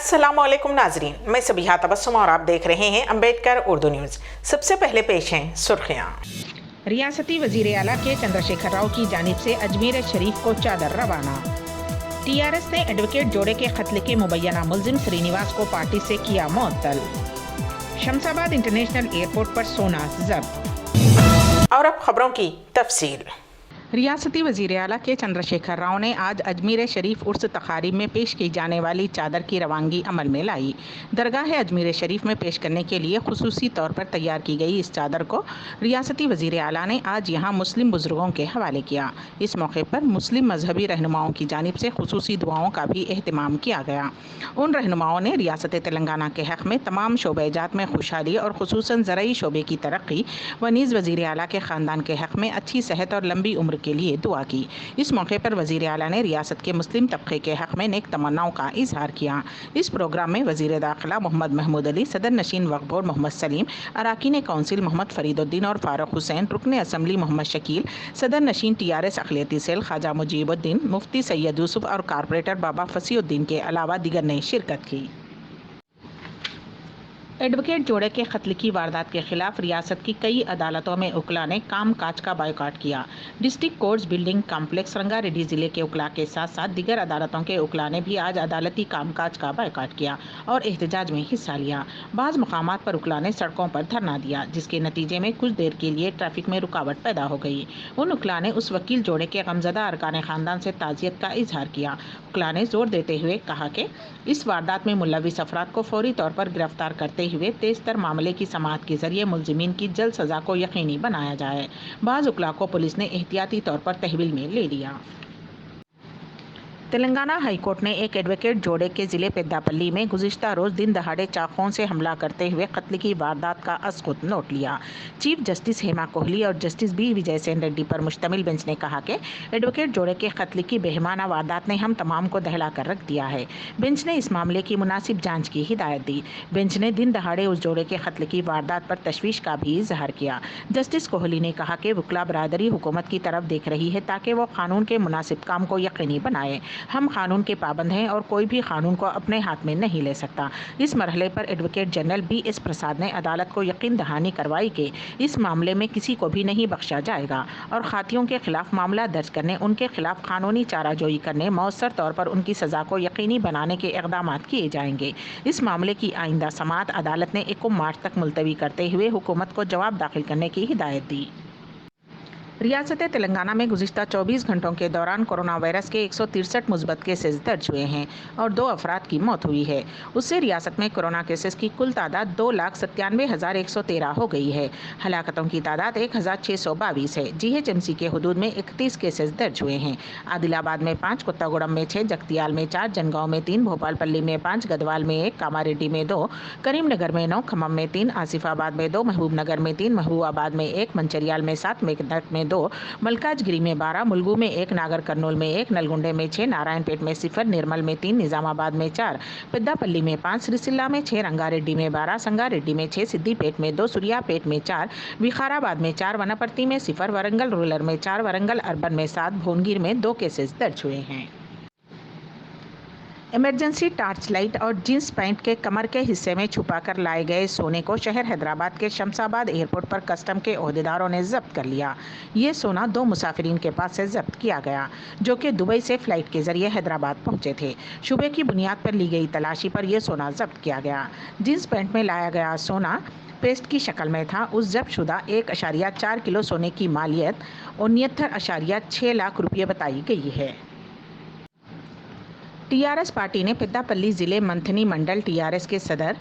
अस्सलामुअलैकुम नाजरीन, मैं सबिहा तबस्सुम और आप देख रहे हैं अम्बेडकर उर्दू न्यूज़। सबसे पहले पेश हैं सुर्खियाँ। रियासती वजीर आला के चंद्रशेखर राव की जानिब से अजमेर शरीफ को चादर रवाना। टीआरएस ने एडवोकेट जोड़े के कत्ल के मुबैना मुलजिम श्रीनिवास को पार्टी से किया मुअत्तल। शमशाबाद इंटरनेशनल एयरपोर्ट पर सोना जब्त। और अब खबरों की तफसील। रियासती वज़ीर आला के चंद्रशेखर राव ने आज अजमेर शरीफ उर्स तकारीब में पेश की जाने वाली चादर की रवानगी अमल में लाई। दरगाह अजमेर शरीफ में पेश करने के लिए खुसूसी तौर पर तैयार की गई इस चादर को रियासती वज़ीर आला ने आज यहाँ मुस्लिम बुजुर्गों के हवाले किया। इस मौके पर मुस्लिम मजहबी रहनुमाओं की जानिब से खुसूसी दुआओं का भी एहतमाम किया गया। उन रहनुमाओं ने रियासत तेलंगाना के हक़ में तमाम शोबेजात में खुशहाली और खुसूसन ज़रई शोबे की तरक्की व नीज़ वज़ीर आला के ख़ानदान के हक़ में अच्छी सेहत और लंबी उम्र के लिए दुआ की। इस मौके पर वज़ीर आला ने रियासत के मुस्लिम तबके के हक़ में नेक तमन्नाओं का इजहार किया। इस प्रोग्राम में वज़ीर दाखिला मोहम्मद महमूद अली, सदर नशीन वक्फ बोर्ड मोहम्मद सलीम, अराकीन कौंसिल मोहम्मद फरीदुद्दीन और फारूक हुसैन, रुकन असम्बली मोहम्मद शकील, सदर नशीन टीआरएस अक़लियती सेल ख्वाजा मुजीबुद्दीन, मुफ्ती सैयद यूसुफ और कारपोरेटर बाबा फसीउद्दीन के अलावा दीगर ने शिरकत की। एडवोकेट जोड़े के कत्ल की वारदात के खिलाफ रियासत की कई अदालतों में उकला ने काम काज का बायकॉट किया। District courts building complex Rangareddy जिले के उकला के साथ साथ दीगर अदालतों के उकला ने भी आज अदालती काम काज का बायकॉट किया और एहतजाज में हिस्सा लिया। बाज़ मकामात पर उकला ने सड़कों पर धरना दिया, जिसके नतीजे में कुछ देर के लिए ट्रैफिक में रुकावट पैदा हो गई। उन उकला ने उस वकील जोड़े के गमजदा अरकान ख़ानदान से ताज़ियत का इजहार किया। उकला ने जोर देते हुए कहा कि इस वारदात में मुलविस अफराद को फौरी तौर पर गिरफ्तार करते हुए तेज तर मामले की समाअत के जरिए मुलजिमीन की जल्द सज़ा को यकीनी बनाया जाए। बाज़ उकला को पुलिस ने एहतियाती तौर पर तहवील में ले लिया। तेलंगाना हाई कोर्ट ने एक एडवोकेट जोड़े के ज़िले पेद्दापल्ली में गुज़िश्ता रोज़ दिन दहाड़े चाकुओं से हमला करते हुए कत्ल की वारदात का अस्कुत नोट लिया। चीफ जस्टिस हेमा कोहली और जस्टिस बी विजय सेन रेड्डी पर मुश्तमिल बेंच ने कहा कि एडवोकेट जोड़े के कत्ल की बेहमाना वारदात ने हम तमाम को दहला कर रख दिया है। बेंच ने इस मामले की मुनासिब जाँच की हिदायत दी। बेंच ने दिन दहाड़े उस जोड़े के कत्ल की वारदात पर तशवीश का भी इजहार किया। जस्टिस कोहली ने कहा कि वकला बरादरी हुकूमत की तरफ देख रही है ताकि वो कानून के मुनासिब काम को यकीनी बनाए। हम कानून के पाबंद हैं और कोई भी कानून को अपने हाथ में नहीं ले सकता। इस मरहले पर एडवोकेट जनरल BS प्रसाद ने अदालत को यकीन दहानी करवाई कि इस मामले में किसी को भी नहीं बख्शा जाएगा और खातियों के खिलाफ मामला दर्ज करने, उनके खिलाफ कानूनी चाराजोई करने, मौसर तौर पर उनकी सज़ा को यकीनी बनाने के इक़दाम किए जाएंगे। इस मामले की आइंदा समाअत अदालत ने 1 मार्च तक मुलतवी करते हुए हुकूमत को जवाब दाखिल करने की हिदायत दी। रियासत तेलंगाना में गुज़िश्ता 24 घंटों के दौरान कोरोना वायरस के 163 मुस्बत केसेस दर्ज हुए हैं और 2 अफराद की मौत हुई है। उससे रियासत में कोरोना केसेस की कुल तादाद 2,97,113 हो गई है। हलाकतों की तादाद 1,622 है। GHMC के हदूद में 31 केसेस दर्ज हुए हैं। आदिलाबाद में 5, कुत्तागुड़म में 6, जगतियाल में 4, जनगांव में 3, भोपालपल्ली में 5, गदवाल में 1, कामारेड्डी में 2, करीमनगर में 9, खम्मम में 3, आसिफाबाद में 2, महबूबनगर में 3, महबूबाबाद में 1, मंचरियाल में 7, मेघनट में 2, मलकाजगिरी में 12, मुलगू में 1, नागर कर्नूल में 1, नलगुंडे में 6, नारायणपेट में 0, निर्मल में 3, निजामाबाद में 4, पेद्दापल्ली में 5, सिरिसिल्ला में 6, रंगारेड्डी में 12, संगारेड्डी में 6, सिद्दीपेट में 2, सूर्यापेट में 4, विखाराबाद में 4, वनपर्ती में 0, वरंगल रूरल में 4, वरंगल अर्बन में 7, भोनगिर में 2 केसेस दर्ज हुए हैं। इमरजेंसी टार्च लाइट और जींस पैंट के कमर के हिस्से में छुपाकर लाए गए सोने को शहर हैदराबाद के शमशाबाद एयरपोर्ट पर कस्टम के ओहदेदारों ने जब्त कर लिया। ये सोना 2 मुसाफिरीन के पास से जब्त किया गया जो कि दुबई से फ्लाइट के जरिए हैदराबाद पहुंचे थे। शुबे की बुनियाद पर ली गई तलाशी पर यह सोना जब्त किया गया। जींस पैंट में लाया गया सोना पेस्ट की शक्ल में था। उस जब्त शुदा 1.4 किलो सोने की मालियत 69.6 लाख रुपये बताई गई है। टीआरएस पार्टी ने पेद्दापल्ली ज़िले मंथनी मंडल टीआरएस के सदर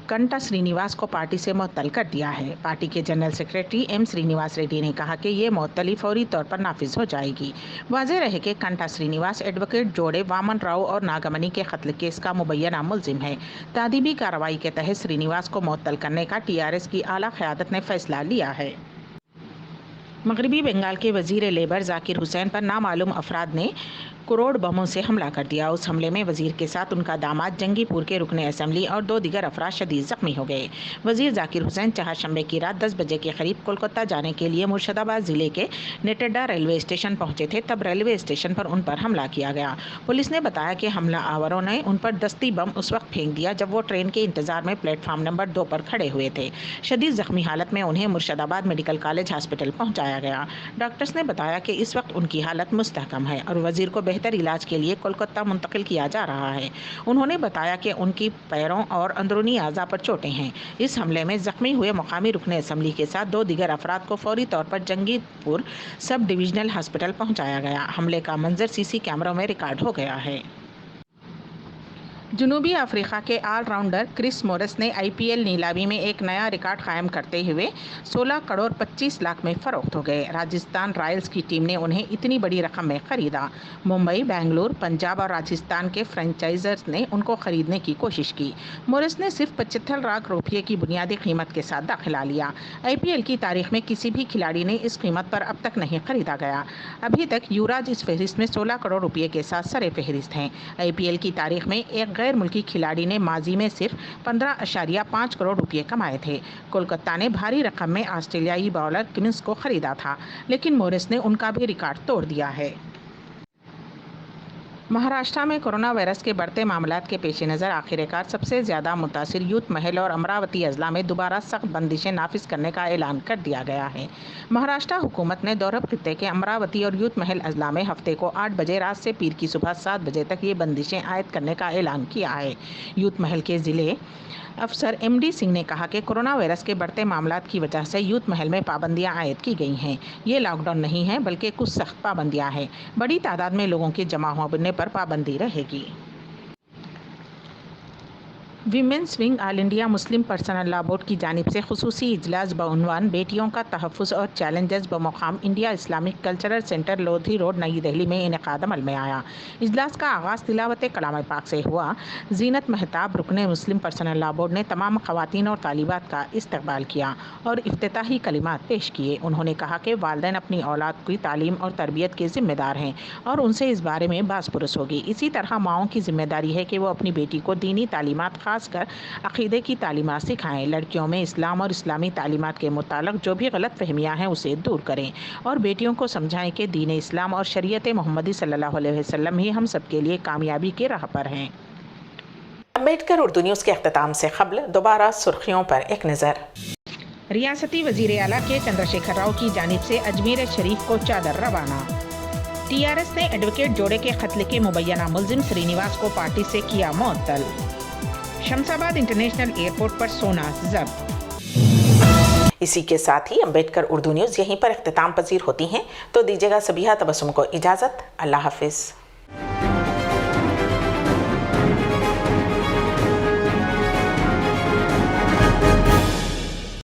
कंटा श्रीनिवास को पार्टी से मुअत्तल कर दिया है। पार्टी के general secretary M Srinivas Reddy ने कहा कि ये मुअत्तली फौरी तौर पर नाफिज हो जाएगी। वाज़ेह रहे कि कंटा श्रीनिवास एडवोकेट जोड़े वामन राव और नागमणि के कत्ल केस का मुबैना मुलजिम है। तादीबी कार्रवाई के तहत श्रीनिवास को मुअत्तल करने का टीआरएस की आला क़यादत ने फैसला लिया है। मगरबी बंगाल के वज़ीर लेबर जाकिर हुसैन पर नामालूम अफराद ने करोड़ बमों से हमला कर दिया। उस हमले में वजीर के साथ उनका दामाद, जंगीपुर के रुकने असेंबली और 2 दीगर अफराद शदीद जख्मी हो गए। वजीर जाकिर हुसैन चहारशंबे की रात 10 बजे के करीब कोलकाता जाने के लिए मुर्शिदाबाद जिले के नेटेडा रेलवे स्टेशन पहुंचे थे, तब रेलवे स्टेशन पर उन पर हमला किया गया। पुलिस ने बताया कि हमला आवरों ने उन पर दस्ती बम उस वक्त फेंक दिया जब वो ट्रेन के इंतजार में प्लेटफार्म नंबर 2 पर खड़े हुए थे। शदीद जख्मी हालत में उन्हें मुर्शिदाबाद मेडिकल कॉलेज हॉस्पिटल पहुंचाया गया। डॉक्टर्स ने बताया कि इस वक्त उनकी हालत मुस्तहकम है और वजीर को बेहतर इलाज के लिए कोलकाता मुंतकिल किया जा रहा है। उन्होंने बताया कि उनकी पैरों और अंदरूनी आज़ा पर चोटें हैं। इस हमले में जख्मी हुए मुकामी रुकने असेंबली के साथ 2 दीगर अफराद को फौरी तौर पर जंगीपुर सब डिविजनल हॉस्पिटल पहुंचाया गया। हमले का मंजर सीसी कैमरों में रिकॉर्ड हो गया है। जनूबी अफ्रीका के ऑलराउंडर क्रिस मोरिस ने IPL नीलामी में एक नया रिकॉर्ड कायम करते हुए 16 करोड़ 25 लाख में फरोख्त हो गए। राजस्थान रॉयल्स की टीम ने उन्हें इतनी बड़ी रकम में खरीदा। मुंबई, बेंगलुरु, पंजाब और राजस्थान के फ्रेंचाइजर्स ने उनको खरीदने की कोशिश की। मोरिस ने सिर्फ 75 लाख रुपये की बुनियादी कीमत के साथ दाखिला लिया। IPL की तारीख में किसी भी खिलाड़ी ने इस कीमत पर अब तक नहीं खरीदा गया। अभी तक युवराज इस फहरिस्त में 16 करोड़ रुपये के साथ सरे फहरिस्त हैं। IPL की तारीख में एक गैर मुल्की खिलाड़ी ने माजी में सिर्फ 15.5 करोड़ रुपये कमाए थे। कोलकाता ने भारी रकम में ऑस्ट्रेलियाई बॉलर किमिंस को खरीदा था, लेकिन मोरिस ने उनका भी रिकॉर्ड तोड़ दिया है। महाराष्ट्र में कोरोना वायरस के बढ़ते मामलात के पेश नज़र आखिरकार सबसे ज़्यादा मुतासिर यूथ महल और अमरावती अजला में दोबारा सख्त बंदिशें नाफिज करने का ऐलान कर दिया गया है। महाराष्ट्र हुकूमत ने दौरब खित्ते के अमरावती और यूथ महल अजला में हफ्ते को 8 बजे रात से पीर की सुबह 7 बजे तक ये बंदिशें आयद करने का ऐलान किया है। यूथ महल के ज़िले अफसर MD सिंह ने कहा कि कोरोना वायरस के बढ़ते मामलात की वजह से यूथ महल में पाबंदियां आयद की गई हैं। ये लॉकडाउन नहीं है बल्कि कुछ सख्त पाबंदियां हैं। बड़ी तादाद में लोगों के जमा होने पर पाबंदी रहेगी। Women's wing all India Muslim personal law board की जानिब से खुसूसी इजलास बउनवान बेटियों का तहफ़्फ़ुज़ और चैलेंजेस बमुकाम India Islamic cultural centre Lodhi road Nai Delhi में इनेकाद अमल में आया। इजलास का आगाज़ तिलावत कलाम पाक से हुआ। जीनत महताब रुकने मुस्लिम पर्सनल लॉ बोर्ड ने तमाम ख़वातीन और तालिबात का इस्तकबाल किया और इफ्तिताही कलिमात पेश किए। उन्होंने कहा कि वालिदैन अपनी औलाद की तालीम और तरबियत के ज़िम्मेदार हैं और उनसे इस बारे में बाज़पुरस होगी। इसी तरह माओं की ज़िम्मेदारी है कि वो अपनी बेटी को दीनी तालीमात खासकर अक़ीदे की तालीमात सिखाएं। लड़कियों में इस्लाम और इस्लामी तालीमात के मुतालिक जो भी गलत फहमियाँ हैं उसे दूर करें और बेटियों को समझाएं कि दीन इस्लाम और शरीयत मोहम्मदी सल्लल्लाहु अलैहि वसल्लम ही हम सब के लिए कामयाबी के राह पर हैं। अम्बेडकर उर्दू न्यूज़ के अख्ताम से क़ब्ल दोबारा सुर्खियों पर एक नज़र। रियासती वज़ीर आला के चंद्रशेखर राव की जानिब से अजमेर शरीफ को चादर रवाना। TRS ने एडवोकेट जोड़े के कत्ल के मुबैना मुलजिम श्रीनिवास को पार्टी से किया मुअत्तल। शमशाबाद इंटरनेशनल एयरपोर्ट पर सोना जब्त। इसी के साथ ही अम्बेडकर उर्दू न्यूज़ यहीं पर इख्तिताम पजीर होती हैं, तो दीजिएगा सबिहा तबस्सुम को इजाज़त। अल्लाह हाफिज़।